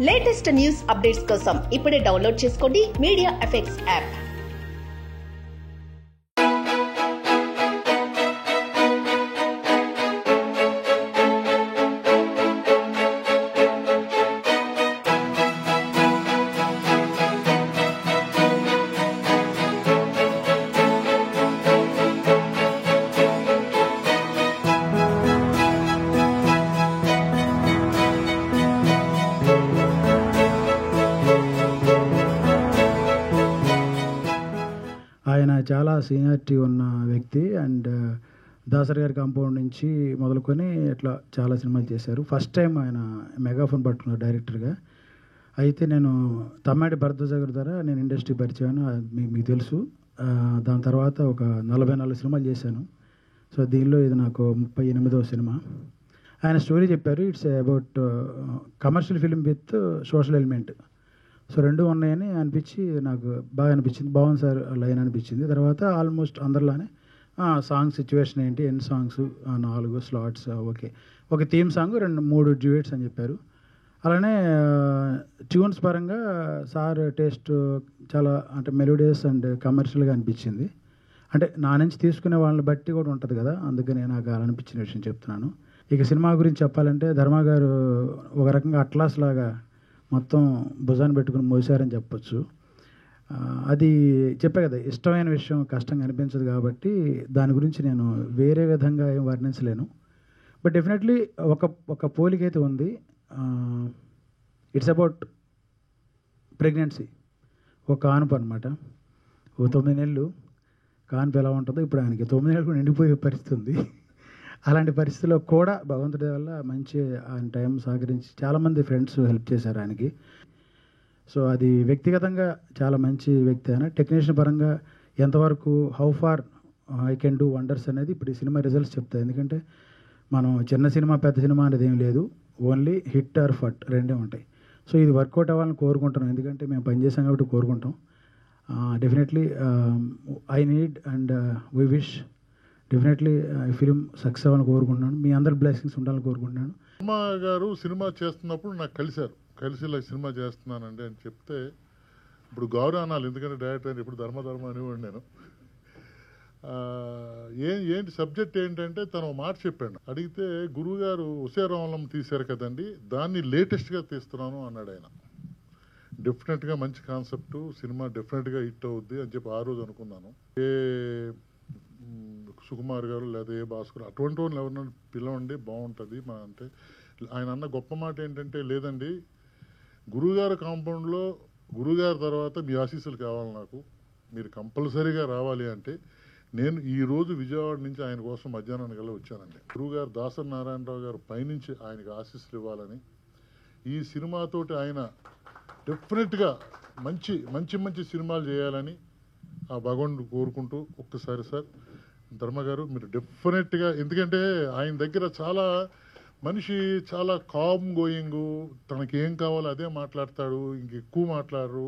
Latest news updates కోసం ఇప్పుడే download చేసుకోండి మీడియా ఎఫెక్ట్స్ యాప్. ఆయన చాలా సీనియారిటీ ఉన్న వ్యక్తి అండ్ దాసరి గారి కాంపౌండ్ నుంచి మొదలుకొని ఇట్లా చాలా సినిమాలు చేశారు. ఫస్ట్ టైం ఆయన మెగాఫోన్ పట్టుకున్నారు డైరెక్టర్గా. అయితే నేను తమ్మాడి భరద్వాజ గారి ద్వారా నేను ఇండస్ట్రీ పరిచయాను, మీకు తెలుసు. దాని తర్వాత ఒక 44 సినిమాలు చేశాను. సో దీనిలో ఇది నాకు 38వ సినిమా. ఆయన స్టోరీ చెప్పారు. It's about commercial film with social element. So రెండు ఉన్నాయని అనిపించి నాకు బాగా అనిపించింది. బాగుంది సార్ లైన్ అనిపించింది. తర్వాత ఆల్మోస్ట్ అందరిలానే సాంగ్ సిచ్యువేషన్ ఏంటి, ఎన్ని సాంగ్స్, 4 స్లాట్స్, ఓకే, ఒక థీమ్ సాంగ్, 2-3 డ్యూయెట్స్ అని చెప్పారు. అలానే ట్యూన్స్ పరంగా సార్ టేస్ట్ చాలా అంటే మెలోడియస్ అండ్ కమర్షియల్గా అనిపించింది. అంటే నా నుంచి తీసుకునే వాళ్ళని బట్టి కూడా ఉంటుంది కదా, అందుకని నాకు అలా అనిపించిన విషయం చెప్తున్నాను. ఇక సినిమా గురించి చెప్పాలంటే ధర్మ గారు ఒక రకంగా అట్లాస్ లాగా మొత్తం భుజాన్ని పెట్టుకుని మోసారని చెప్పొచ్చు. అది చెప్పే కదా, ఇష్టమైన విషయం కష్టంగా అనిపించదు కాబట్టి దాని గురించి నేను వేరే విధంగా ఏం వర్ణించలేను. బట్ డెఫినెట్లీ ఒక పోలికైతే ఉంది. It's about pregnancy. ఒక కానుపు అనమాట. ఓ 9 నెలలు కానుపు ఎలా ఉంటుందో ఇప్పుడు ఆయనకి 9 నెలలు కూడా నిండిపోయే పరిస్థితి ఉంది. అలాంటి పరిస్థితుల్లో కూడా భగవంతుడి వల్ల మంచి ఆయన టైం సహకరించి చాలామంది ఫ్రెండ్స్ హెల్ప్ చేశారు ఆయనకి. సో అది వ్యక్తిగతంగా చాలా మంచి వ్యక్తి. ఆయన టెక్నీషియన్ పరంగా ఎంతవరకు how far I can do wonders అనేది ఇప్పుడు ఈ సినిమా రిజల్ట్స్ చెప్తాయి. ఎందుకంటే మనం చిన్న సినిమా పెద్ద సినిమా అనేది ఏం లేదు, ఓన్లీ హిట్ ఆర్ ఫట్ రెండే ఉంటాయి. సో ఇది వర్కౌట్ అవ్వాలని కోరుకుంటున్నాం, ఎందుకంటే మేము పనిచేసాం కాబట్టి కోరుకుంటాం. Definitely I need and we wish definitely ఈ ఫిలిం సక్సెస్ అవ్వాలని కోరుకుంటున్నాను. మీ అందరి బ్లెస్సింగ్స్ ఉండాలని కోరుకుంటున్నాను. ధర్మ గారు సినిమా చేస్తున్నప్పుడు నాకు కలిసి ఇలా సినిమా చేస్తున్నానండి అని చెప్తే, ఇప్పుడు గౌరవ అనాలి, ఎందుకంటే డైరెక్టర్ అని ఇప్పుడు ధర్మ అనేవాడు నేను. ఏంటి సబ్జెక్ట్ ఏంటంటే తను మాట చెప్పాడు. అడిగితే గురువుగారు ఉసేరావలం తీశారు కదండి, దాన్ని లేటెస్ట్గా తీస్తున్నాను అన్నాడు ఆయన. డెఫినెట్గా మంచి కాన్సెప్ట్, సినిమా డెఫినెట్గా హిట్ అవుద్ది అని చెప్పి ఆ రోజు అనుకున్నాను. సుకుమార్ గారు లేదా భాస్కర్ అటువంటి వాళ్ళు ఎవరన్నా పిలవండి బాగుంటుంది మా అంటే. ఆయన అన్న గొప్ప మాట ఏంటంటే, లేదండి గురువుగారు కాంపౌండ్లో గురువుగారి తర్వాత మీ ఆశీస్సులు కావాలి నాకు, మీరు కంపల్సరీగా రావాలి అంటే నేను ఈరోజు విజయవాడ నుంచి ఆయన కోసం మధ్యాహ్నానికి వచ్చానండి. గురువుగారు దాసరి నారాయణరావు గారు పైనుంచి ఆయనకు ఆశీస్సులు ఇవ్వాలని, ఈ సినిమాతోటి ఆయన డెఫినెట్గా మంచి మంచి మంచి సినిమాలు చేయాలని ఆ భగవంతుడు కోరుకుంటూ, ఒక్కసారి సార్ ధర్మ గారు మీరు డెఫినెట్గా, ఎందుకంటే ఆయన దగ్గర చాలా మనిషి చాలా కామ్ గోయింగ్, తనకి ఏం కావాలో అదే మాట్లాడతాడు, ఇంకెక్కువ మాట్లాడరు.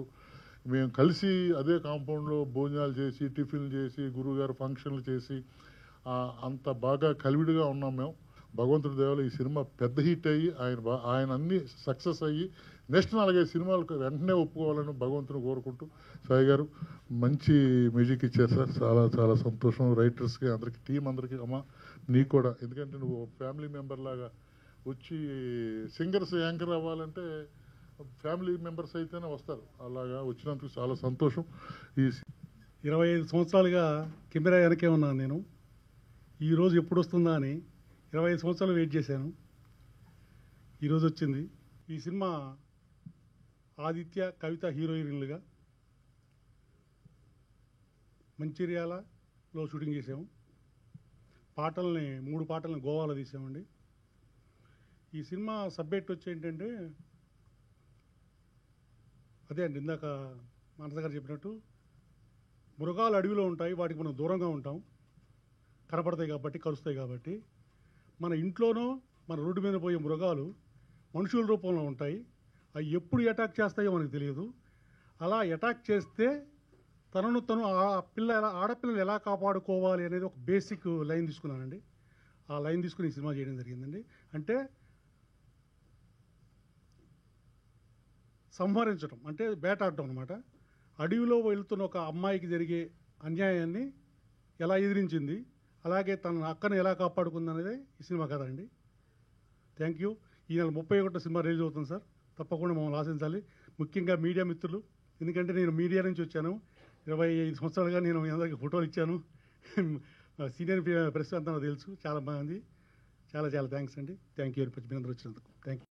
మేము కలిసి అదే కాంపౌండ్లో భోజనాలు చేసి టిఫిన్లు చేసి గురువుగారు ఫంక్షన్లు చేసి అంత బాగా కలివిడిగా ఉన్నాం మేము. భగవంతుడి దేవలో ఈ సినిమా పెద్ద హిట్ అయ్యి ఆయన అన్ని సక్సెస్ అయ్యి నెక్స్ట్ 4-5 సినిమాలకు వెంటనే ఒప్పుకోవాలని భగవంతుని కోరుకుంటూ, సాయి గారు మంచి మ్యూజిక్ ఇచ్చారు సార్, చాలా చాలా సంతోషం. రైటర్స్కి అందరికీ, టీం అందరికీ, అమ్మ నీకు కూడా, ఎందుకంటే నువ్వు ఫ్యామిలీ మెంబర్ లాగా వచ్చి సింగర్స్ యాంకర్ అవ్వాలంటే ఫ్యామిలీ మెంబర్స్ అయితేనే వస్తారు, అలాగా వచ్చినందుకు చాలా సంతోషం. ఈ 25 సంవత్సరాలుగా కెమెరా వెనకే ఉన్నాను నేను. ఈరోజు ఎప్పుడు వస్తుందా అని 25 సంవత్సరాలు వెయిట్ చేశాను. ఈరోజు వచ్చింది. ఈ సినిమా ఆదిత్య, కవిత హీరోయిన్లుగా మంచిర్యాలలో షూటింగ్ చేసాము. 3 పాటల్ని గోవాలో తీసామండి. ఈ సినిమా సబ్జెక్ట్ వచ్చి ఏంటంటే అదే అండి, ఇందాక మానస గారు చెప్పినట్టు మృగాలు అడవిలో ఉంటాయి, వాటికి మనం దూరంగా ఉంటాం, కనపడతాయి కాబట్టి, కరుస్తాయి కాబట్టి. మన ఇంట్లోనో మన రోడ్డు మీద పోయే మృగాలు మనుషుల రూపంలో ఉంటాయి. అవి ఎప్పుడు అటాక్ చేస్తాయో మనకు తెలియదు. అలా అటాక్ చేస్తే తనను తను ఆడపిల్లలు ఎలా కాపాడుకోవాలి అనేది ఒక బేసిక్ లైన్ తీసుకున్నానండి. ఆ లైన్ తీసుకుని ఈ సినిమా చేయడం జరిగిందండి. అంటే సంహరించడం అంటే వేటాడటం అనమాట. అడవిలో వెళ్తున్న ఒక అమ్మాయికి జరిగే అన్యాయాన్ని ఎలా ఎదిరించింది, అలాగే తన అక్కను ఎలా కాపాడుకుంది అనేది ఈ సినిమా కథ అండి. Thank you. ఈ నెల 31 సినిమా రిలీజ్ అవుతుంది సార్. తప్పకుండా మమ్మల్ని ఆశించాలి, ముఖ్యంగా మీడియా మిత్రులు. ఎందుకంటే నేను మీడియా నుంచి వచ్చాను, 25 సంవత్సరాలుగా నేను మీ అందరికీ ఫోటోలు ఇచ్చాను. సీనియర్ ప్రెస్ అంతా నాకు తెలుసు చాలా మంది. చాలా చాలా థ్యాంక్స్ అండి. థ్యాంక్ యూ వెరీ మచ్ మీ అందరూ వచ్చినందుకు. Thank you.